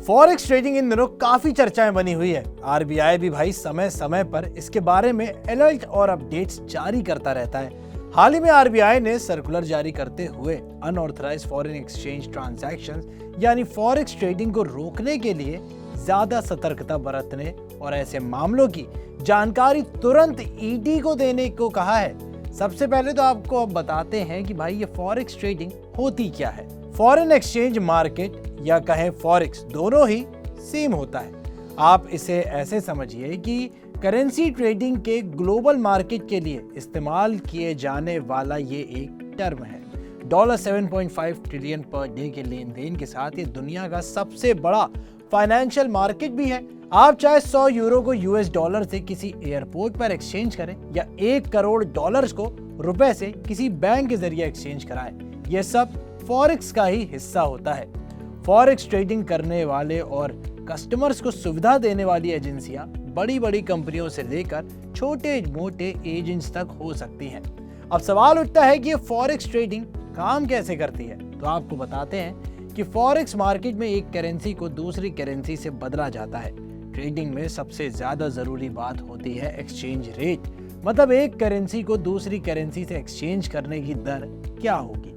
Forex trading in दिनों काफी चर्चाएं बनी हुई है। आरबीआई भी भाई समय समय पर इसके बारे में अलर्ट और अपडेट्स जारी करता रहता है। हाल ही में आरबीआई ने सर्कुलर जारी करते हुए अनऑथराइज्ड फॉरेन एक्सचेंज ट्रांजैक्शंस यानी फॉरेक्स ट्रेडिंग को रोकने के लिए ज्यादा सतर्कता बरतने और ऐसे मामलों की जानकारी तुरंत ईडी को देने को कहा है। सबसे पहले तो आपको अब बताते हैं कि भाई ये फॉरेक्स ट्रेडिंग होती क्या है। फॉरेन एक्सचेंज मार्केट या कहें फॉरेक्स दोनों ही सेम होता है। आप इसे ऐसे समझिए कि करेंसी ट्रेडिंग के ग्लोबल मार्केट के लिए इस्तेमाल किए जाने वाला ये एक टर्म है। $7.5 ट्रिलियन पर डे के लेन देन के साथ ये दुनिया का सबसे बड़ा फाइनेंशियल मार्केट भी है। आप चाहे 100 यूरो को यूएस डॉलर से किसी एयरपोर्ट पर एक्सचेंज करें या 1 करोड़ डॉलर्स को रुपए से किसी बैंक के जरिए एक्सचेंज कराएं, ये सब फॉरेक्स का ही हिस्सा होता है। फॉरेक्स ट्रेडिंग करने वाले और कस्टमर्स को सुविधा देने वाली एजेंसियां बड़ी बड़ी कंपनियों से लेकर छोटे मोटे एजेंट्स तक हो सकती हैं। अब सवाल उठता है कि ये फॉरेक्स ट्रेडिंग काम कैसे करती है। तो आपको बताते हैं कि फॉरेक्स मार्केट में एक करेंसी को दूसरी करेंसी से बदला जाता है। ट्रेडिंग में सबसे ज्यादा जरूरी बात होती है एक्सचेंज रेट, मतलब एक करेंसी को दूसरी करेंसी से एक्सचेंज करने की दर क्या होगी।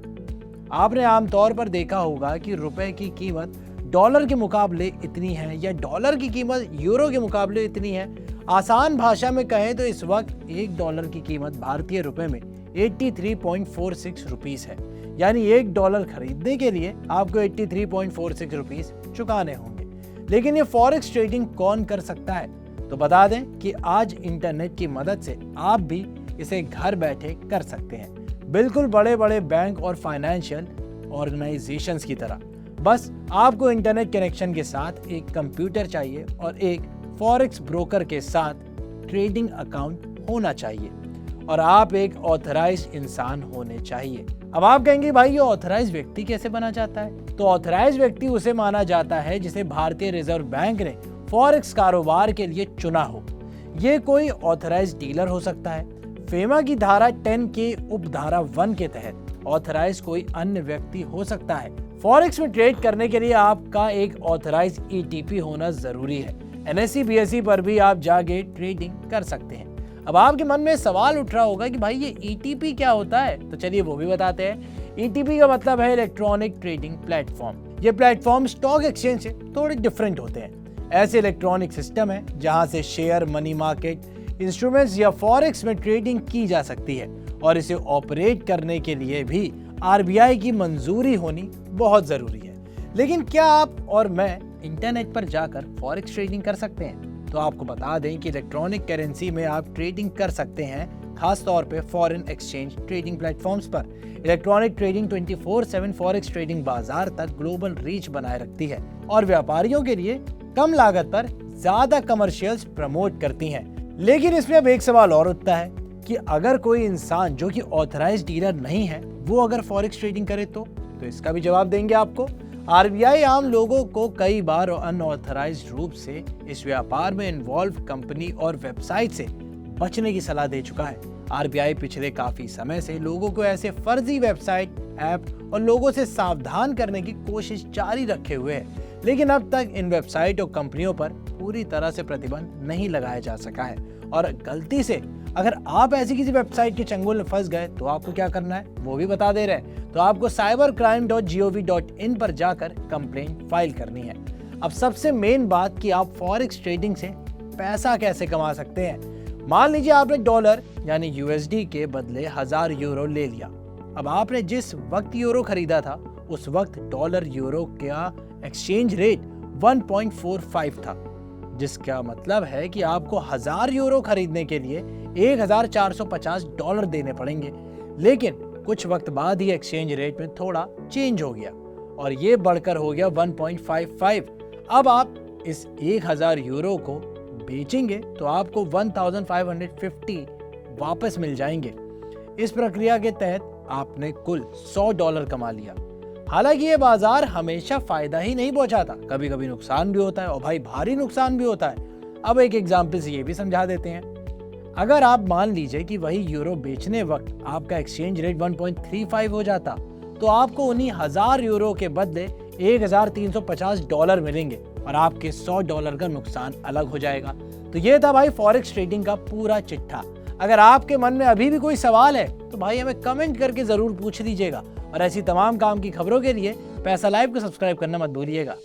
आपने आमतौर पर देखा होगा कि रुपए की कीमत डॉलर के मुकाबले इतनी है या डॉलर की कीमत यूरो के मुकाबले इतनी है। आसान भाषा में कहें तो इस वक्त $1 की कीमत भारतीय रुपए में 83.46 रुपीस है, यानी $1 खरीदने के लिए आपको 83.46 रुपीस चुकाने होंगे। लेकिन ये फॉरेक्स ट्रेडिंग कौन कर सकता है? तो बता दें कि आज इंटरनेट की मदद से आप भी इसे घर बैठे कर सकते हैं, बिल्कुल बड़े बड़े बैंक और फाइनेंशियल ऑर्गेनाइजेशंस की तरह। बस आपको इंटरनेट कनेक्शन के साथ एक कंप्यूटर चाहिए और एक फॉरेक्स ब्रोकर के साथ ट्रेडिंग अकाउंट होना चाहिए और आप एक ऑथराइज्ड इंसान होने चाहिए। अब आप कहेंगे भाई ये ऑथराइज्ड व्यक्ति कैसे बना जाता है? तो ऑथराइज्ड व्यक्ति उसे माना जाता है जिसे भारतीय रिजर्व बैंक ने फॉरेक्स कारोबार के लिए चुना हो। ये कोई ऑथराइज्ड डीलर हो सकता है। फेमा की धारा 10 के उपधारा 1 के तहत ऑथराइज कोई अन्य व्यक्ति हो सकता है। फॉरेक्स में ट्रेड करने के लिए आपका एक ऑथराइज ईटीपी होना जरूरी है। एनएसई बीएसई पर भी आप जाके ट्रेडिंग कर सकते हैं। अब आपके मन में सवाल उठ रहा होगा कि भाई ये ईटीपी क्या होता है, तो चलिए वो भी बताते हैं। ईटीपी का मतलब है इलेक्ट्रॉनिक ट्रेडिंग प्लेटफॉर्म। ये प्लेटफॉर्म स्टॉक एक्सचेंज से थोड़े डिफरेंट होते हैं। ऐसे इलेक्ट्रॉनिक सिस्टम है जहां से शेयर, मनी मार्केट, इंस्ट्रूमेंट्स या फॉरेक्स में ट्रेडिंग की जा सकती है और इसे ऑपरेट करने के लिए भी आरबीआई की मंजूरी होनी बहुत जरूरी है। लेकिन क्या आप और मैं इंटरनेट पर जाकर फॉरेक्स ट्रेडिंग कर सकते हैं? तो आपको बता दें कि इलेक्ट्रॉनिक करेंसी में आप ट्रेडिंग कर सकते हैं, खास तौर पे फॉरेन एक्सचेंज ट्रेडिंग प्लेटफॉर्म्स पर। इलेक्ट्रॉनिक ट्रेडिंग 24/7 फॉरेक्स ट्रेडिंग बाजार तक ग्लोबल रीच बनाए रखती है और व्यापारियों के लिए कम लागत पर ज्यादा कमर्शियल्स प्रमोट करती हैं। लेकिन इसमें अब एक सवाल और उठता है कि अगर कोई इंसान जो कि ऑथराइज्ड डीलर नहीं है वो अगर फॉरेक्स ट्रेडिंग करे तो इसका भी जवाब देंगे आपको। आरबीआई आम लोगों को कई बार अनऑथराइज्ड रूप से इस व्यापार में इन्वॉल्व कंपनी और वेबसाइट से बचने की सलाह दे चुका है। आरबीआई पिछले काफी समय से लोगों को ऐसे फर्जी वेबसाइट, ऐप और लोगों से सावधान करने की कोशिश जारी रखे हुए है, लेकिन अब तक इन वेबसाइट और कंपनियों पर पूरी तरह से प्रतिबंध नहीं लगाया जा सका है। और गलती से अगर आप ऐसी किसी वेबसाइट के चंगुल में फंस गए तो आपको क्या करना है वो भी बता दे रहे हैं। तो आपको cybercrime.gov.in पर जाकर कंप्लेंट फाइल करनी है। अब सबसे मेन बात कि आप फॉरेक्स ट्रेडिंग से पैसा कैसे कमा सकते हैं। मान लीजिए आपने डॉलर यानी यूएसडी के बदले 1000 यूरो ले लिया। अब आपने जिस वक्त यूरो खरीदा था उस वक्त डॉलर यूरो का एक्सचेंज रेट 1.45 था, जिसका मतलब है कि आपको 1000 यूरो खरीदने के लिए $1450 देने पड़ेंगे। लेकिन कुछ वक्त बाद ही एक्सचेंज रेट में थोड़ा चेंज हो गया और ये बढ़कर हो गया 1.55। अब आप इस 1000 यूरो को बेचेंगे तो आपको 1550 वापस मिल जाएंगे। इस प्रक्रिया के तहत आपने कुल $100 कमा लिया। हालांकि ये बाजार हमेशा फायदा ही नहीं पहुंचाता, कभी कभी नुकसान भी होता है और भाई भारी नुकसान भी होता है। अब एक एग्जाम्पल से ये भी समझा देते हैं। अगर आप मान लीजिए कि वही यूरो बेचने वक्त आपका एक्सचेंज रेट 1.35 हो जाता तो आपको उन्हीं 1000 यूरो के बदले $1350 मिलेंगे और आपके $100 का नुकसान अलग हो जाएगा। तो ये था भाई फॉरेक्स ट्रेडिंग का पूरा चिट्ठा। अगर आपके मन में अभी भी कोई सवाल है तो भाई हमें कमेंट करके जरूर पूछ दीजिएगा और ऐसी तमाम काम की खबरों के लिए पैसा लाइव को सब्सक्राइब करना मत भूलिएगा।